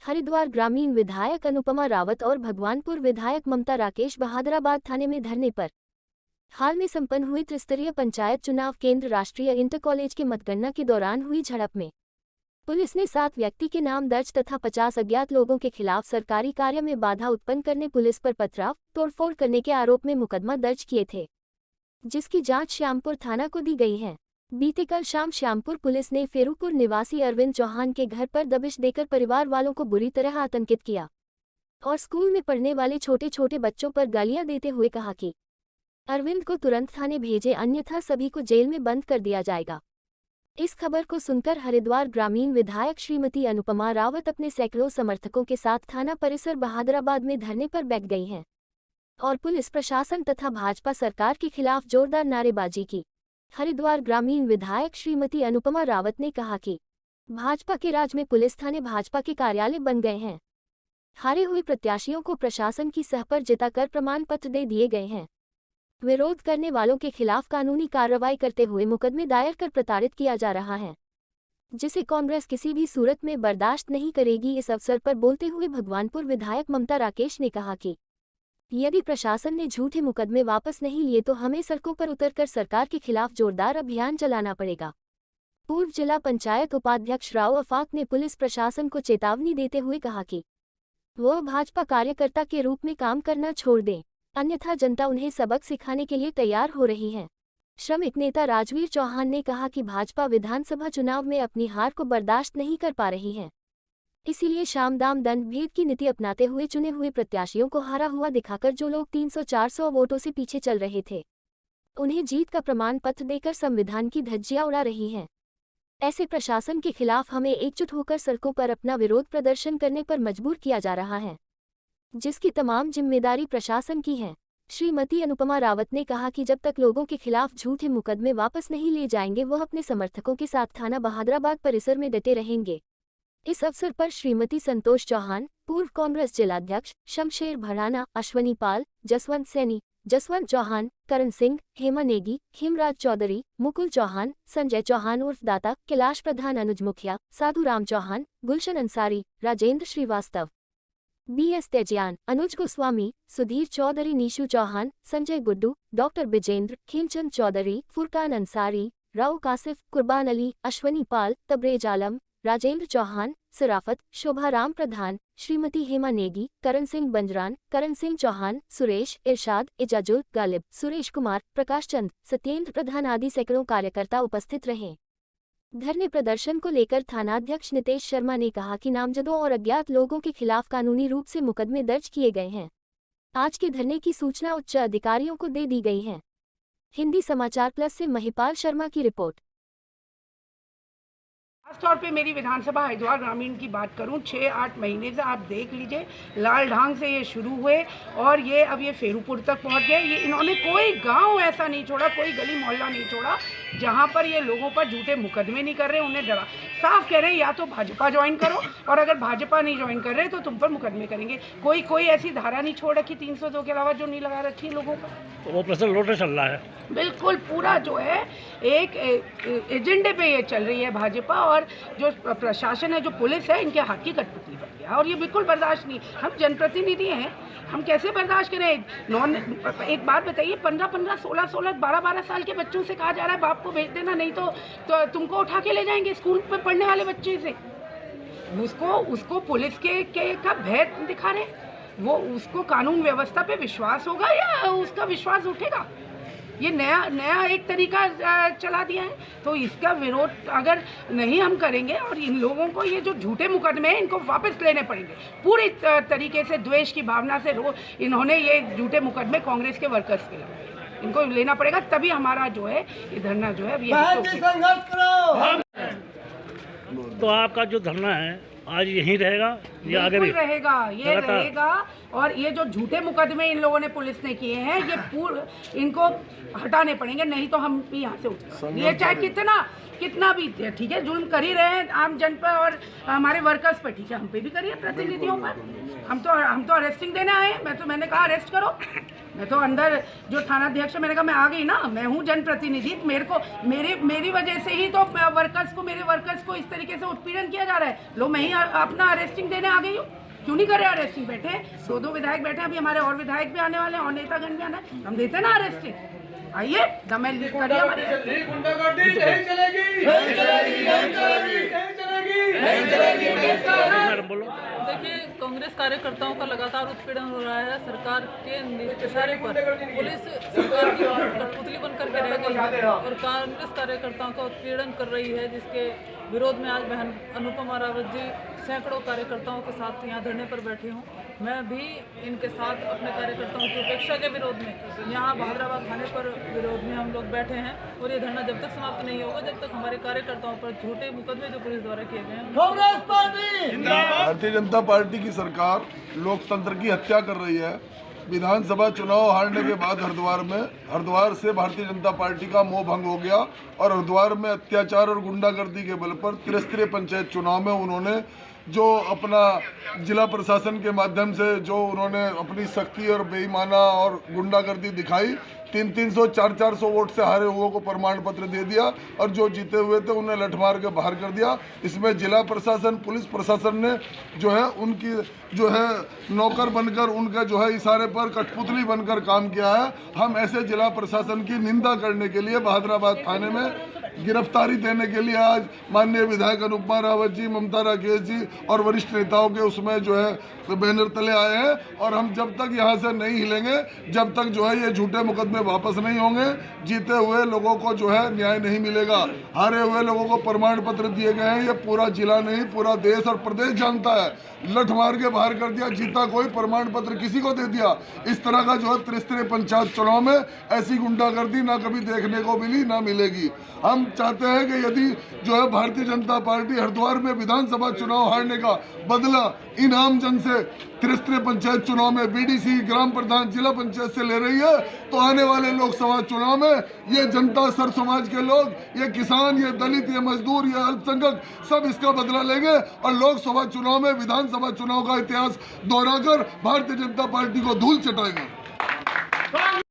हरिद्वार ग्रामीण विधायक अनुपमा रावत और भगवानपुर विधायक ममता राकेश बहादुराबाद थाने में धरने पर। हाल में संपन्न हुए त्रिस्तरीय पंचायत चुनाव केंद्र राष्ट्रीय इंटर कॉलेज के मतगणना के दौरान हुई झड़प में पुलिस ने 7 व्यक्ति के नाम दर्ज तथा 50 अज्ञात लोगों के खिलाफ सरकारी कार्य में बाधा उत्पन्न करने, पुलिस पर पथराव तोड़फोड़ करने के आरोप में मुकदमा दर्ज किए थे, जिसकी जांच श्यामपुर थाना को दी गई है। बीते कल शाम श्यामपुर पुलिस ने फेरूपुर निवासी अरविंद चौहान के घर पर दबिश देकर परिवार वालों को बुरी तरह आतंकित किया और स्कूल में पढ़ने वाले छोटे छोटे बच्चों पर गालियां देते हुए कहा कि अरविंद को तुरंत थाने भेजे, अन्यथा सभी को जेल में बंद कर दिया जाएगा। इस खबर को सुनकर हरिद्वार ग्रामीण विधायक श्रीमती अनुपमा रावत अपने सैकड़ों समर्थकों के साथ थाना परिसर बहादुराबाद में धरने पर बैठ गई हैं और पुलिस प्रशासन तथा भाजपा सरकार के खिलाफ जोरदार नारेबाजी की। हरिद्वार ग्रामीण विधायक श्रीमती अनुपमा रावत ने कहा कि भाजपा के राज में पुलिस थाने भाजपा के कार्यालय बन गए हैं। हारे हुए प्रत्याशियों को प्रशासन की सह पर जिताकर प्रमाण पत्र दे दिए गए हैं। विरोध करने वालों के खिलाफ कानूनी कार्रवाई करते हुए मुकदमे दायर कर प्रताड़ित किया जा रहा है, जिसे कांग्रेस किसी भी सूरत में बर्दाश्त नहीं करेगी। इस अवसर पर बोलते हुए भगवानपुर विधायक ममता राकेश ने कहा कि यदि प्रशासन ने झूठे मुकदमे वापस नहीं लिए तो हमें सड़कों पर उतरकर सरकार के खिलाफ जोरदार अभियान चलाना पड़ेगा। पूर्व जिला पंचायत उपाध्यक्ष राव अफाक ने पुलिस प्रशासन को चेतावनी देते हुए कहा कि वह भाजपा कार्यकर्ता के रूप में काम करना छोड़ दें, अन्यथा जनता उन्हें सबक सिखाने के लिए तैयार हो रही है। श्रमिक नेता राजवीर चौहान ने कहा कि भाजपा विधानसभा चुनाव में अपनी हार को बर्दाश्त नहीं कर पा रही है, इसीलिए शाम दाम दंड भेद की नीति अपनाते हुए चुने हुए प्रत्याशियों को हारा हुआ दिखाकर जो लोग 300-400 वोटों से पीछे चल रहे थे, उन्हें जीत का प्रमाण पत्र देकर संविधान की धज्जियां उड़ा रही हैं। ऐसे प्रशासन के खिलाफ हमें एकजुट होकर सड़कों पर अपना विरोध प्रदर्शन करने पर मजबूर किया जा रहा है, जिसकी तमाम जिम्मेदारी प्रशासन की है। श्रीमती अनुपमा रावत ने कहा कि जब तक लोगों के खिलाफ झूठे मुकदमे वापस नहीं ले जाएंगे, वह अपने समर्थकों के साथ थाना बहादुराबाद परिसर में डटे रहेंगे। इस अवसर पर श्रीमती संतोष चौहान, पूर्व कांग्रेस जिलाध्यक्ष शमशेर भड़ाना, अश्वनी पाल, जसवंत सैनी, जसवंत चौहान, करण सिंह, हेमा नेगी, हेमराज चौधरी, मुकुल चौहान, संजय चौहान उर्फ दाता, कैलाश प्रधान, अनुज मुखिया, साधु राम चौहान, गुलशन अंसारी, राजेंद्र श्रीवास्तव, BS तेजियान, अनुज गोस्वामी, सुधीर चौधरी, नीशू चौहान, संजय गुड्डू, डॉक्टर बिजेंद्र, खेमचंद चौधरी, फुरकान अंसारी, राव कासिफ, कुर्बान अली, अश्वनी पाल, तबरेज आलम, राजेंद्र चौहान, सराफत, शोभा राम प्रधान, श्रीमती हेमा नेगी, करण सिंह बंजरान, करण सिंह चौहान, सुरेश, इरशाद, इजाजुल, गालिब, सुरेश कुमार, प्रकाश चंद, सत्येंद्र प्रधान आदि सैकड़ों कार्यकर्ता उपस्थित रहे। धरने प्रदर्शन को लेकर थानाध्यक्ष नितेश शर्मा ने कहा कि नामजदों और अज्ञात लोगों के खिलाफ कानूनी रूप से मुकदमे दर्ज किए गए हैं। आज के धरने की सूचना उच्च अधिकारियों को दे दी गई है। हिंदी समाचार प्लस से महिपाल शर्मा की रिपोर्ट। खासतौर पे मेरी विधानसभा हरिद्वार ग्रामीण की बात करूं, 6-8 महीने से आप देख लीजिए लाल ढांग से ये शुरू हुए और ये अब ये फेरूपुर तक पहुंच गए। ये इन्होंने कोई गांव ऐसा नहीं छोड़ा, कोई गली मोहल्ला नहीं छोड़ा जहां पर ये लोगों पर झूठे मुकदमे नहीं कर रहे, उन्हें डरा साफ कह रहे हैं या तो भाजपा ज्वाइन करो और अगर भाजपा नहीं ज्वाइन कर रहे तो तुम पर मुकदमे करेंगे। कोई ऐसी धारा नहीं छोड़ रखी 302 के अलावा जो नहीं लगा रखी लोगों पर। ऑपरेशन लोटस चल रहा है, बिल्कुल पूरा जो है एक एजेंडे पे ये चल रही है भाजपा, और जो प्रशासन है, जो पुलिस है, इनके हाथ की कठपुतली बन गया और ये बिल्कुल बर्दाश्त नहीं। हम जनप्रतिनिधि हैं, हम कैसे बर्दाश्त करें? एक बात बताइए, 15-15, 16-16, 12-12 साल के बच्चों से कहा जा रहा है बाप को भेज देना, नहीं तो तुमको उठा के ले जाएंगे स्कूल में पढ़ने वाले बच्चे से। उसको पुलिस के का भय दिखा रहे, वो उसको कानून व्यवस्था पे विश्वास होगा या उसका विश्वास उठेगा? ये नया एक तरीका चला दिया है, तो इसका विरोध अगर नहीं हम करेंगे और इन लोगों को ये जो झूठे मुकदमे हैं इनको वापस लेने पड़ेंगे। पूरी तरीके से द्वेष की भावना से इन्होंने ये झूठे मुकदमे कांग्रेस के वर्कर्स के लगाए, इनको लेना पड़ेगा, तभी हमारा जो है ये धरना जो है संघर्ष करो। तो आपका जो धरना है आज यहीं रहेगा या आगे भी रहेगा? ये रहेगा, और ये जो झूठे मुकदमे इन लोगों ने पुलिस ने किए हैं ये इनको हटाने पड़ेंगे, नहीं तो हम भी यहाँ से उठेंगे। ये चाहे कितना भी ठीक है जुल्म कर ही रहे हैं आम जन पर और हमारे वर्कर्स पर, ठीक है हम पे भी करिए, प्रतिनिधियों पर। हम तो अरेस्टिंग देने आए हैं, मैंने कहा अरेस्ट करो, मैं तो अंदर जो थानाध्यक्ष है, मैंने कहा मैं आ गई ना, मैं हूँ जनप्रतिनिधि, मेरे को मेरी वजह से ही तो मेरे वर्कर्स को इस तरीके से उत्पीड़न किया जा रहा है। लो मैं ही अपना अरेस्टिंग देने आ गई हूँ। क्यों नहीं कर रहे अरेस्टिंग? बैठे 2 विधायक बैठे हैं, अभी हमारे और विधायक भी आने वाले हैं और नेतागण भी आना है, हम देते ना अरेस्टिंग। आइए दमेल करिए हमारी। देखिए, कांग्रेस कार्यकर्ताओं का लगातार उत्पीड़न हो रहा है। सरकार के इशारे पर पुलिस सरकार की कठपुतली बनकर के रह गई है और कांग्रेस कार्यकर्ताओं का उत्पीड़न कर रही है, जिसके विरोध में आज बहन अनुपमा रावत जी सैकड़ों कार्यकर्ताओं के साथ यहाँ धरने पर बैठी हूँ। मैं भी इनके साथ अपने कार्यकर्ताओं की उपेक्षा के विरोध में यहाँ बहादुराबाद थाने पर विरोध में हम लोग बैठे हैं और ये धरना जब तक समाप्त नहीं होगा जब तक हमारे कार्यकर्ताओं पर झूठे मुकदमे जो पुलिस द्वारा किए गए हैं। भारतीय जनता पार्टी की सरकार लोकतंत्र की हत्या कर रही है। विधानसभा चुनाव हारने के बाद हरिद्वार से भारतीय जनता पार्टी का मोह भंग हो गया और हरिद्वार में अत्याचार और गुंडागर्दी के बल पर त्रिस्तरीय पंचायत चुनाव में उन्होंने जो अपना जिला प्रशासन के माध्यम से जो उन्होंने अपनी सख्ती और बेईमाना और गुंडागर्दी दिखाई, 300 400 वोट से हारे हुए को प्रमाण पत्र दे दिया और जो जीते हुए थे उन्हें लठमार के बाहर कर दिया। इसमें जिला प्रशासन, पुलिस प्रशासन ने जो है उनकी जो है नौकर बनकर उनका जो है इशारे पर कठपुतली बनकर काम किया है। हम ऐसे जिला प्रशासन की निंदा करने के लिए बहादुराबाद थाने में गिरफ्तारी देने के लिए आज माननीय विधायक अनुपमा रावत जी, ममता राकेश जी और वरिष्ठ नेताओं के उसमें जो है बैनर तले आए हैं और हम जब तक यहाँ से नहीं हिलेंगे, जब तक जो है ये झूठे मुकदमे वापस नहीं होंगे, जीते हुए लोगों को जो है न्याय नहीं मिलेगा। हारे हुए लोगों को प्रमाण पत्र दिए गए हैं, ये पूरा जिला नहीं पूरा देश और प्रदेश जानता है। लठ मार के बाहर कर दिया, जीता कोई, प्रमाण पत्र किसी को दे दिया। इस तरह का जो है त्रिस्तरीय पंचायत चुनाव में ऐसी गुंडागर्दी ना कभी देखने को मिली ना मिलेगी। हम चाहते हैं कि यदि जो है भारतीय जनता पार्टी हरिद्वार में विधानसभा चुनाव हारने का बदला इन आम जन से त्रिस्तरीय पंचायत चुनाव में बीडीसी, ग्राम प्रधान, जिला पंचायत से ले रही है, तो आने वाले लोकसभा चुनाव में ये जनता, सर्व समाज के लोग, ये किसान, ये दलित, ये मजदूर, ये अल्पसंख्यक सब इसका बदला लेंगे और लोकसभा चुनाव में विधानसभा चुनाव का इतिहास दोहराकर भारतीय जनता पार्टी को धूल चटाएंगे।